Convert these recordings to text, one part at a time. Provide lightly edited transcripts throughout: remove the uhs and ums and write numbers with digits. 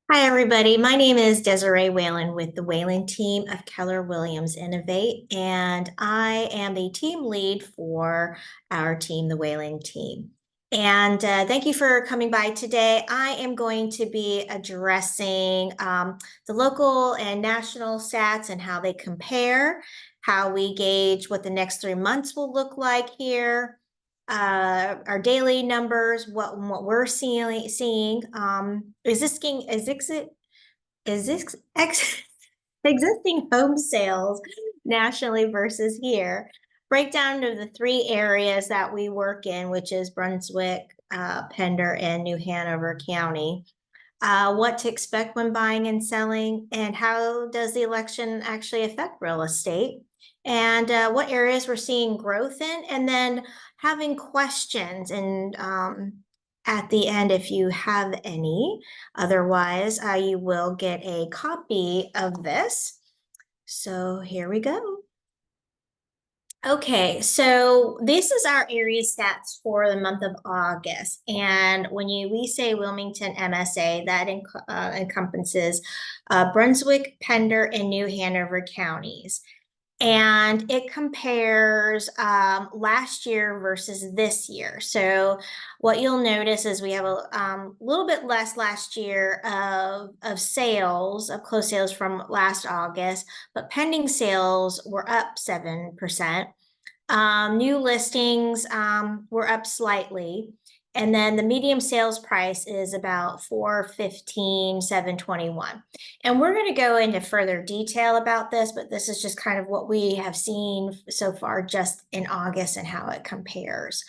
Hi, everybody. My name is Desiree Whalen with the Whalen team of Keller Williams Innovate, and I am the team lead for our team, the Whalen team. And thank you for coming by today. I am going to be addressing the local and national stats and how they compare, how we gauge what the next 3 months will look like here, our daily numbers, what we're seeing. Existing home sales nationally versus here. Breakdown of the three areas that we work in, which is Brunswick, Pender, and New Hanover County. What to expect when buying and selling, and how does the election actually affect real estate, and what areas we're seeing growth in, and then having questions and at the end if you have any. Otherwise, you will get a copy of this. So here we go. Okay, so this is our area stats for the month of August. And when we say Wilmington MSA, that encompasses Brunswick, Pender, and New Hanover counties. And it compares last year versus this year. So what you'll notice is we have a little bit less last year of sales, of closed sales from last August, but pending sales were up 7%. New listings were up slightly. And then the medium sales price is about 415, 721. And we're going to go into further detail about this, but this is just kind of what we have seen so far just in August and how it compares.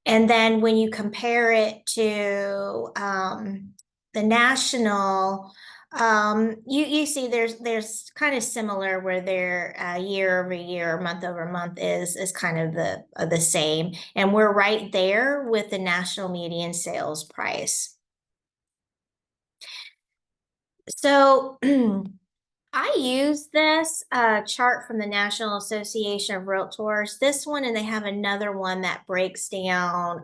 And then when you compare it to the national, you see there's kind of similar where their year over year, month over month is kind of the same, and we're right there with the national median sales price. So I use this chart from the National Association of Realtors, this one, and they have another one that breaks down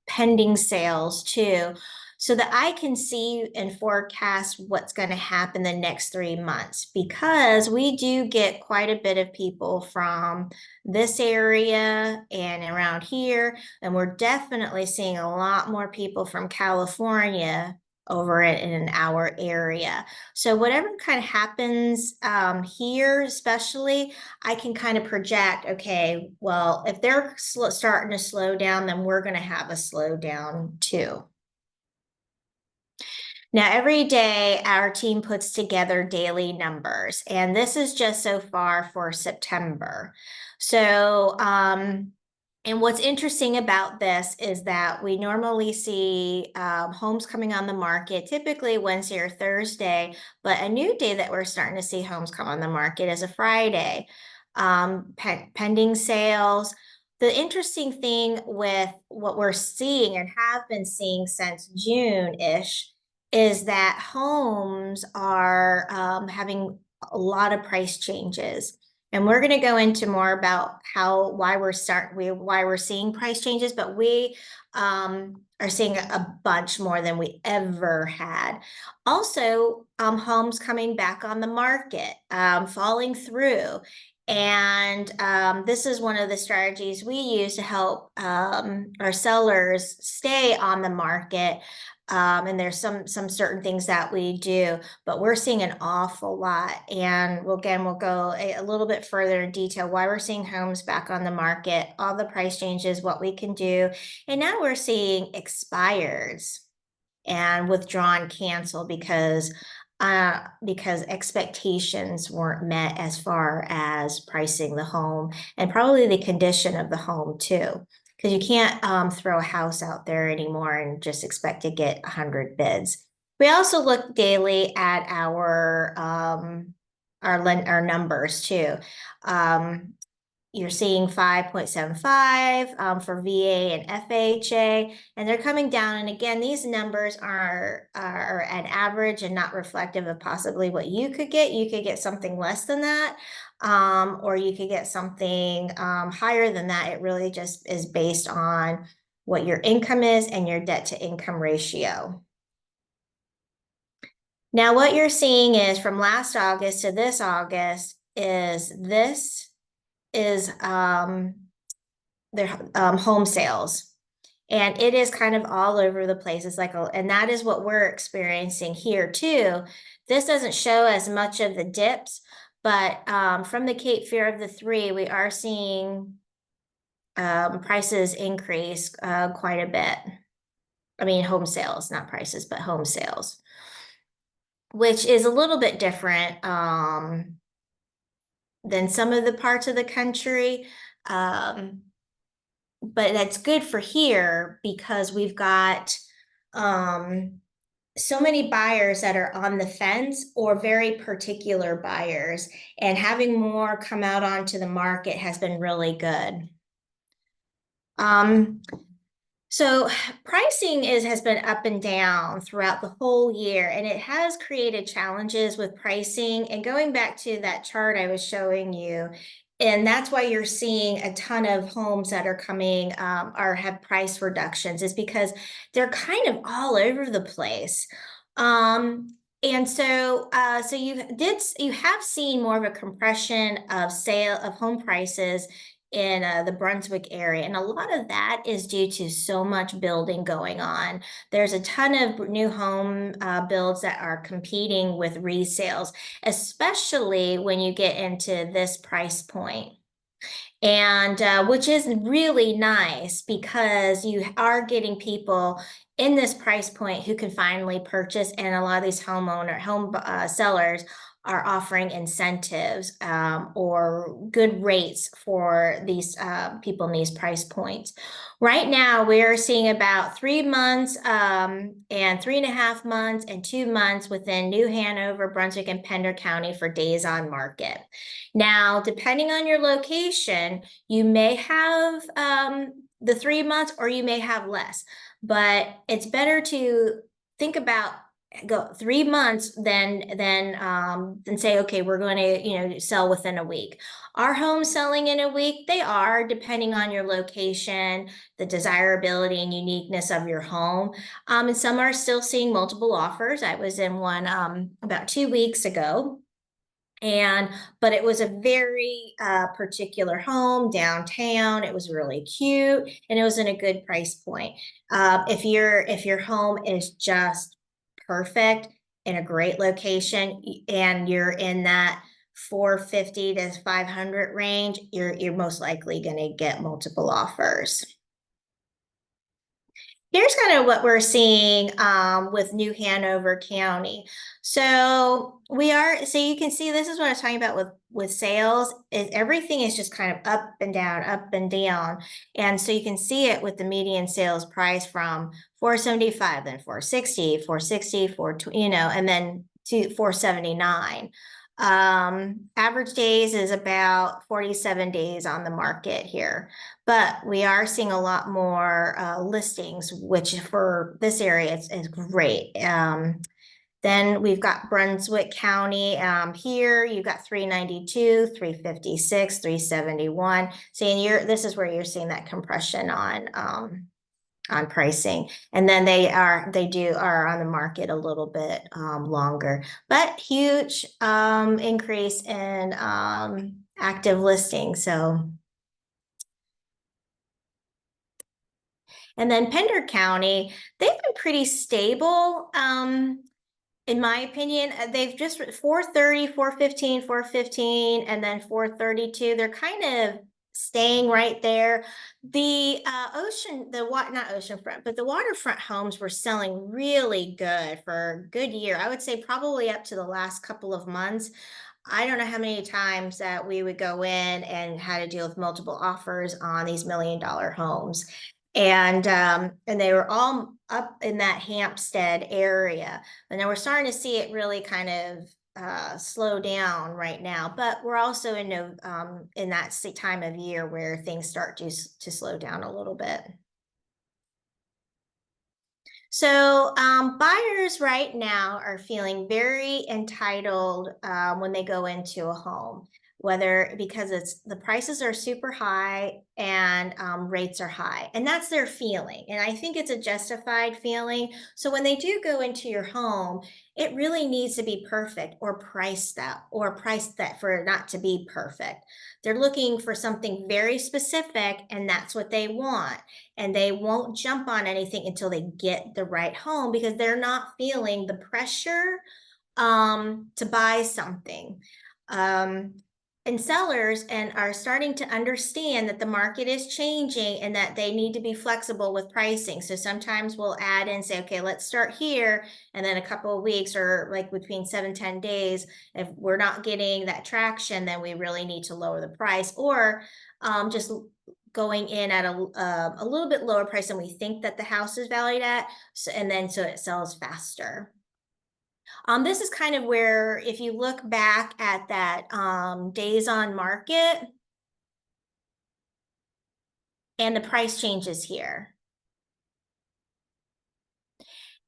pending sales too, so that I can see and forecast what's going to happen the next 3 months, because we do get quite a bit of people from this area and around here, and we're definitely seeing a lot more people from California over in our area. So whatever kind of happens here, especially, I can kind of project, okay, well, if they're starting to slow down, then we're going to have a slowdown too. Now, every day our team puts together daily numbers, and this is just so far for September. So, and what's interesting about this is that we normally see homes coming on the market, typically Wednesday or Thursday, but a new day that we're starting to see homes come on the market is a Friday. Pending sales. The interesting thing with what we're seeing and have been seeing since June-ish is that homes are having a lot of price changes. And we're going to go into more about why we're seeing price changes, but we are seeing a bunch more than we ever had. Also, homes coming back on the market, falling through. And this is one of the strategies we use to help our sellers stay on the market. And there's some certain things that we do, but we're seeing an awful lot. And we'll go a little bit further in detail why we're seeing homes back on the market, all the price changes, what we can do. And now we're seeing expireds and withdrawn, cancel because expectations weren't met as far as pricing the home, and probably the condition of the home too. Because you can't throw a house out there anymore and just expect to get 100 bids. We also look daily at our numbers too. You're seeing 5.75 for VA and FHA, and they're coming down. And again, these numbers are an average and not reflective of possibly what you could get. You could get something less than that, or you could get something higher than that. It really just is based on what your income is and your debt to income ratio. Now, what you're seeing is from last August to this August is their home sales. And it is kind of all over the place. It's like, and that is what we're experiencing here too. This doesn't show as much of the dips, but from the Cape Fear of the Three, we are seeing prices increase quite a bit. I mean, home sales, not prices, but home sales, which is a little bit different than some of the parts of the country. But that's good for here because we've got so many buyers that are on the fence or very particular buyers, and having more come out onto the market has been really good. So pricing has been up and down throughout the whole year, and it has created challenges with pricing. And going back to that chart I was showing you, and that's why you're seeing a ton of homes that are coming or have price reductions, is because they're kind of all over the place. And so, you have seen more of a compression of home prices in the Brunswick area. And a lot of that is due to so much building going on. There's a ton of new home builds that are competing with resales, especially when you get into this price point. And which is really nice because you are getting people in this price point who can finally purchase, and a lot of these home sellers are offering incentives or good rates for these people in these price points. Right now, we're seeing about 3 months and 3.5 months and 2 months within New Hanover, Brunswick, and Pender County for days on market. Now, depending on your location, you may have the 3 months or you may have less, but it's better to think about go 3 months than say, okay, we're going to sell within a week. Are homes selling in a week? They are, depending on your location, the desirability and uniqueness of your home. And some are still seeing multiple offers. I was in one about 2 weeks ago. But it was a very particular home downtown. It was really cute, and it was in a good price point. If your home is just perfect in a great location and you're in that 450 to 500 range, you're most likely going to get multiple offers. Here's kind of what we're seeing with New Hanover County. So you can see this is what I was talking about with sales. Everything is just kind of up and down, up and down. And so you can see it with the median sales price from 475, then 460, 460, 420, and then to 479. Average days is about 47 days on the market here, but we are seeing a lot more listings, which for this area is great. Then we've got Brunswick County here. You've got 392, 356, 371. Seeing this is where you're seeing that compression on pricing. And then they are on the market a little bit longer, but huge increase in active listings. So, and then Pender County, they've been pretty stable. In my opinion, they've just 430, 415, 415, and then 432. They're kind of staying right there. The not oceanfront, but the waterfront homes were selling really good for a good year. I would say probably up to the last couple of months. I don't know how many times that we would go in and had to deal with multiple offers on these $1 million homes. And they were all up in that Hampstead area. And now we're starting to see it really kind of slow down right now, but we're also in that time of year where things start to slow down a little bit. So buyers right now are feeling very entitled when they go into a home. whether because the prices are super high and rates are high, and that's their feeling. And I think it's a justified feeling. So when they do go into your home, it really needs to be perfect or priced that for it not to be perfect. They're looking for something very specific, and that's what they want. And they won't jump on anything until they get the right home because they're not feeling the pressure to buy something. Um, and sellers and are starting to understand that the market is changing and that they need to be flexible with pricing. So sometimes we'll add and say, okay, let's start here. And then a couple of weeks or like between 7-10 days, if we're not getting that traction, then we really need to lower the price or just going in at a little bit lower price than we think that the house is valued at. So, and then so it sells faster. This is kind of where, if you look back at that days on market and the price changes here.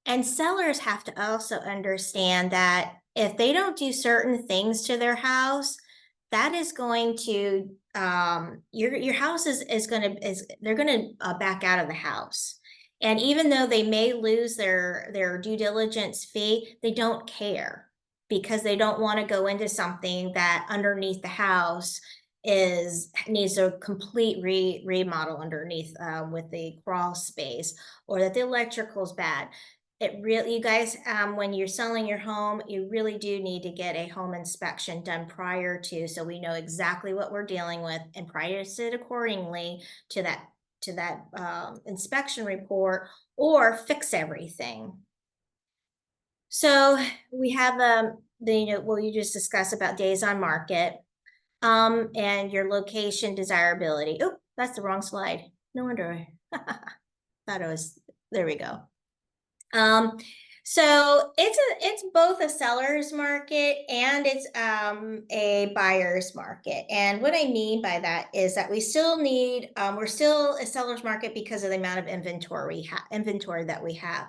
And sellers have to also understand that if they don't do certain things to their house, that is going to your house is going to is they're going to back out of the house. And even though they may lose their due diligence fee, they don't care because they don't want to go into something that underneath the house is needs a complete remodel underneath with the crawl space, or that the electrical's bad. It really, you guys, when you're selling your home, you really do need to get a home inspection done prior to, so we know exactly what we're dealing with and price it accordingly to that inspection report, or fix everything. So we have what you just discussed about days on market, and your location desirability. Oh, that's the wrong slide. No wonder. Thought it was. There we go. So it's both a seller's market and it's a buyer's market. And what I mean by that is that we still need we're still a seller's market because of the amount of inventory that we have.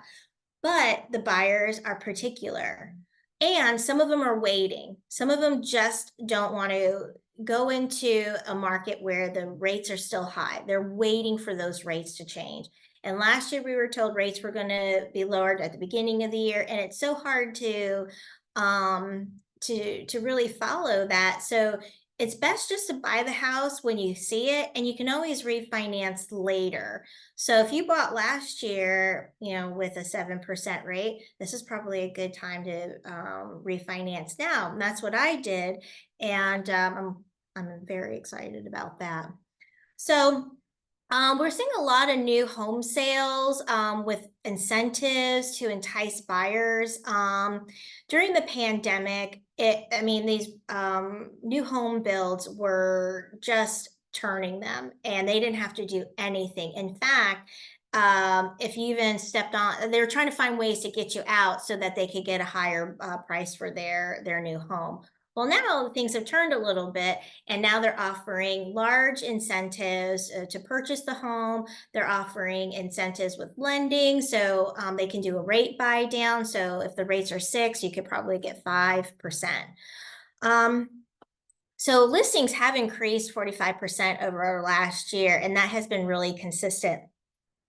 But the buyers are particular. And some of them are waiting. Some of them just don't want to go into a market where the rates are still high. They're waiting for those rates to change. And last year we were told rates were going to be lowered at the beginning of the year, and it's so hard to really follow that. So it's best just to buy the house when you see it, and you can always refinance later. So if you bought last year, with a 7% rate, this is probably a good time to refinance now. And that's what I did, and I'm very excited about that. So we're seeing a lot of new home sales with incentives to entice buyers. During the pandemic, these new home builds were just turning them, and they didn't have to do anything. In fact, if you even stepped on, they were trying to find ways to get you out so that they could get a higher price for their new home. Well, now things have turned a little bit, and now they're offering large incentives to purchase the home. They're offering incentives with lending, so they can do a rate buy down. So if the rates are 6, you could probably get 5%. So listings have increased 45% over last year, and that has been really consistent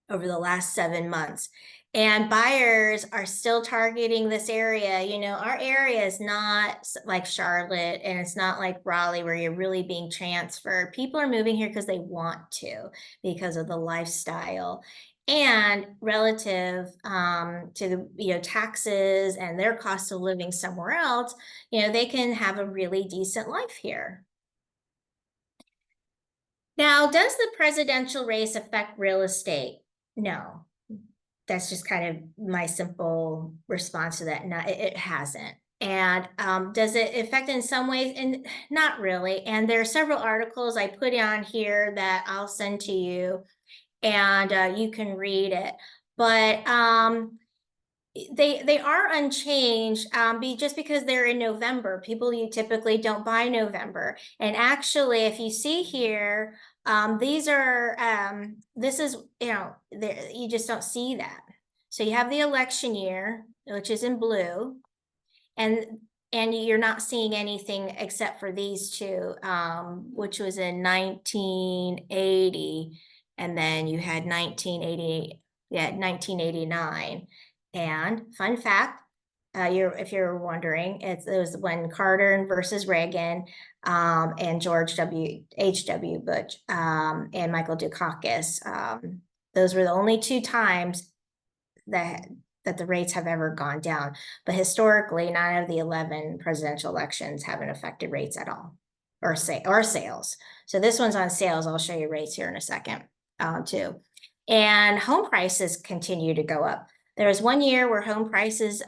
over the last 7 months. And buyers are still targeting this area. Our area is not like Charlotte, and it's not like Raleigh where you're really being transferred. People are moving here because they want to, because of the lifestyle. And relative to the taxes and their cost of living somewhere else, they can have a really decent life here. Now, does the presidential race affect real estate? No. That's just kind of my simple response to that. No, it hasn't. And does it affect in some ways? And not really. And there are several articles I put on here that I'll send to you, and you can read it. But they are unchanged just because they're in November. People, you typically don't buy November. And actually, if you see here, these are this is you just don't see that. So you have the election year, which is in blue, and And you're not seeing anything except for these two, which was in 1980, and then you had 1989. And fun fact, if you're wondering, it was when Carter versus Reagan, and George H.W. Bush, and Michael Dukakis. Those were the only two times that the rates have ever gone down. But historically, 9 of the 11 presidential elections haven't affected rates at all, or sales. So this one's on sales. I'll show you rates here in a second, too. And home prices continue to go up. There was one year where home prices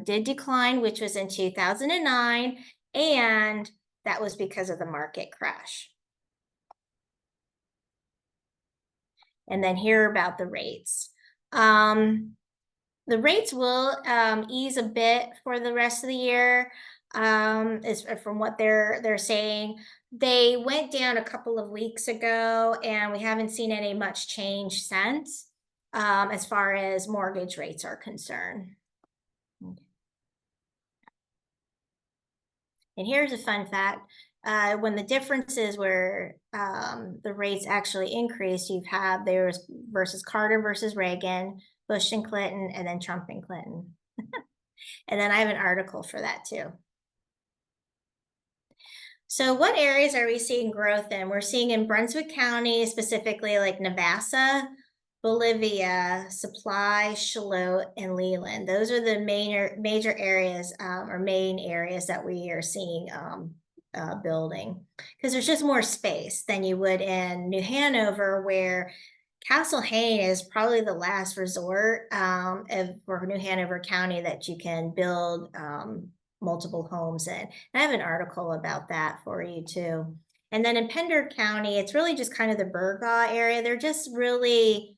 did decline, which was in 2009, and that was because of the market crash. And then here about the rates. The rates will ease a bit for the rest of the year, is from what they're saying. They went down a couple of weeks ago, and we haven't seen any much change since, as far as mortgage rates are concerned. And here's a fun fact. When the differences where the rates actually increased, there's versus Carter versus Reagan, Bush and Clinton, and then Trump and Clinton. And then I have an article for that too. So what areas are we seeing growth in? We're seeing in Brunswick County, specifically like Navassa, Bolivia, Supply, Charlotte, and Leland. Those are the major areas, or main areas that we are seeing building, because there's just more space than you would in New Hanover, where Castle Hayne is probably the last resort for New Hanover County that you can build multiple homes in. And I have an article about that for you too. And then in Pender County, it's really just kind of the Burgaw area. They're just really,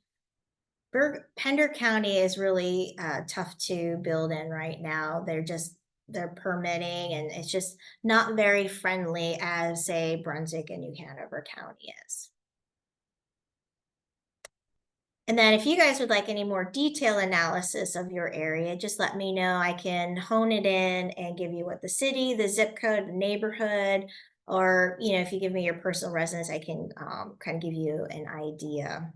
Pender County is really tough to build in right now. They're permitting, and it's just not very friendly as, say, Brunswick and New Hanover County is. And then if you guys would like any more detailed analysis of your area, just let me know. I can hone it in and give you what the city, the zip code, the neighborhood, or, if you give me your personal residence, I can kind of give you an idea.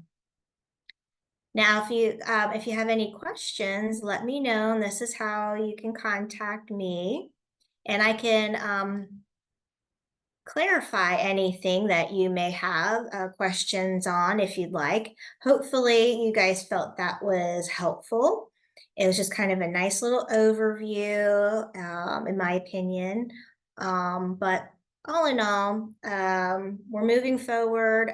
Now, if you have any questions, let me know, and this is how you can contact me, and I can clarify anything that you may have questions on if you'd like. Hopefully you guys felt that was helpful. It was just kind of a nice little overview, in my opinion. But all in all, we're moving forward.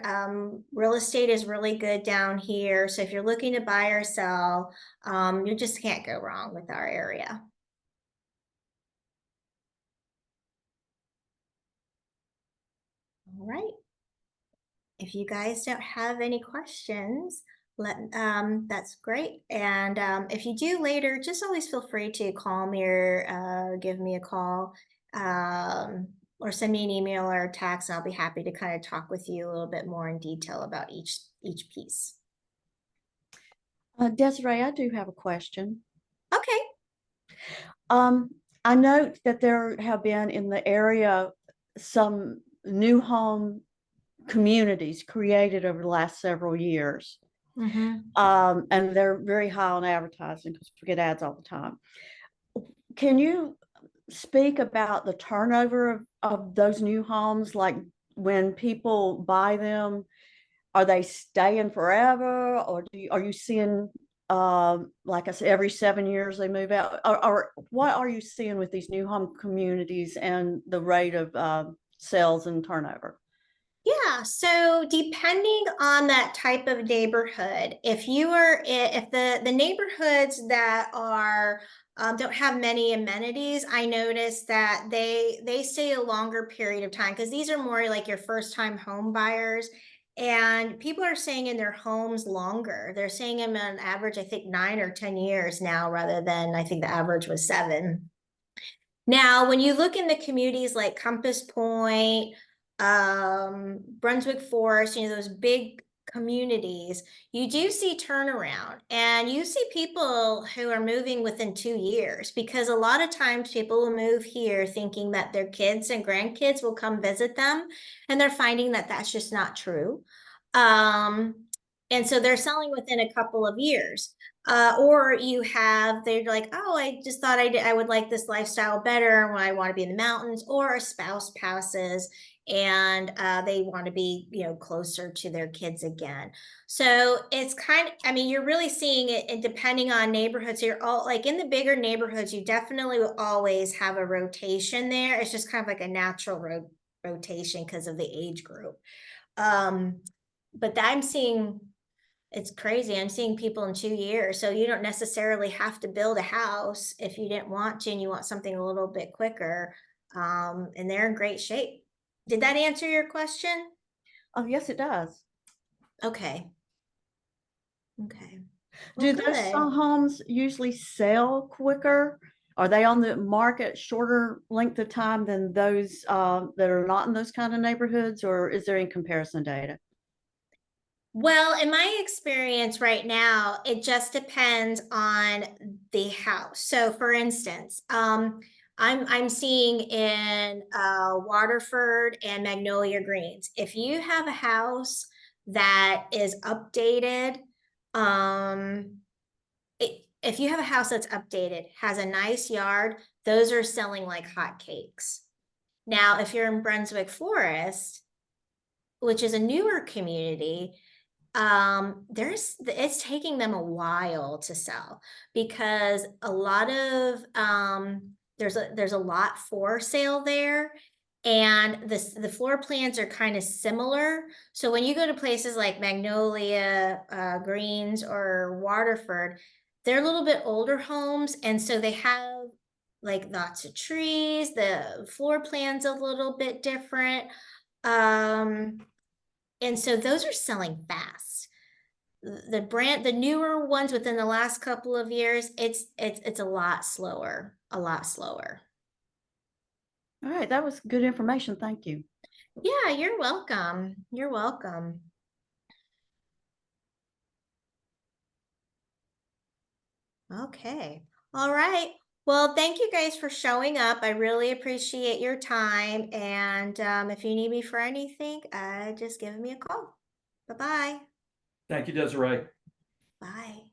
Real estate is really good down here. So if you're looking to buy or sell, you just can't go wrong with our area. All right. If you guys don't have any questions, that's great. And if you do later, just always feel free to call me or give me a call, or send me an email or a text, and I'll be happy to kind of talk with you a little bit more in detail about each piece. Desiree, I do have a question. Okay. I note that there have been in the area some new home communities created over the last several years. Mm-hmm. And they're very high on advertising because we get ads all the time. Can you speak about the turnover of those new homes? Like when people buy them, are they staying forever, or are you seeing, like I said, every 7 years they move out? Or what are you seeing with these new home communities and the rate of sales and turnover? Yeah, so depending on that type of neighborhood, if the neighborhoods that are don't have many amenities, I noticed that they stay a longer period of time, because these are more like your first time home buyers, and people are staying in their homes longer. They're staying in on average, I think 9 or 10 years now, rather than, I think the average was 7. Now, when you look in the communities like Compass Point, Brunswick Forest, those big communities, you do see turnaround, and you see people who are moving within 2 years, because a lot of times people will move here thinking that their kids and grandkids will come visit them, and they're finding that that's just not true. Um, and so they're selling within a couple of years. Or they're like, oh, I just thought I would like this lifestyle better when I want to be in the mountains, or a spouse passes and they want to be, closer to their kids again. So it's I mean, you're really seeing it, and depending on neighborhoods, you're all like in the bigger neighborhoods, you definitely will always have a rotation there. It's just kind of like a natural rotation because of the age group. Um, but I'm seeing it's crazy. I'm seeing people in 2 years. So you don't necessarily have to build a house if you didn't want to and you want something a little bit quicker. And they're in great shape. Did that answer your question? Oh, yes, it does. Okay. Okay. Well, Do those good. homes usually sell quicker? Are they on the market shorter length of time than those that are not in those kind of neighborhoods, or is there any comparison data? Well, in my experience right now, it just depends on the house. So for instance, I'm seeing in Waterford and Magnolia Greens. If you have a house that is updated, um, if you have a house that's updated, has a nice yard, those are selling like hotcakes. Now, if you're in Brunswick Forest, which is a newer community, it's taking them a while to sell, because a lot of there's a lot for sale there, and the floor plans are kind of similar. So when you go to places like Magnolia Greens or Waterford, they're a little bit older homes, and so they have like lots of trees. The floor plan's a little bit different. um and so those are selling fast. The newer ones within the last couple of years, it's a lot slower, a lot slower. All right, that was good information. Thank you. Yeah, you're welcome. You're welcome. Okay. All right. Well, thank you guys for showing up. I really appreciate your time. And if you need me for anything, just give me a call. Bye-bye. Thank you, Desiree. Bye.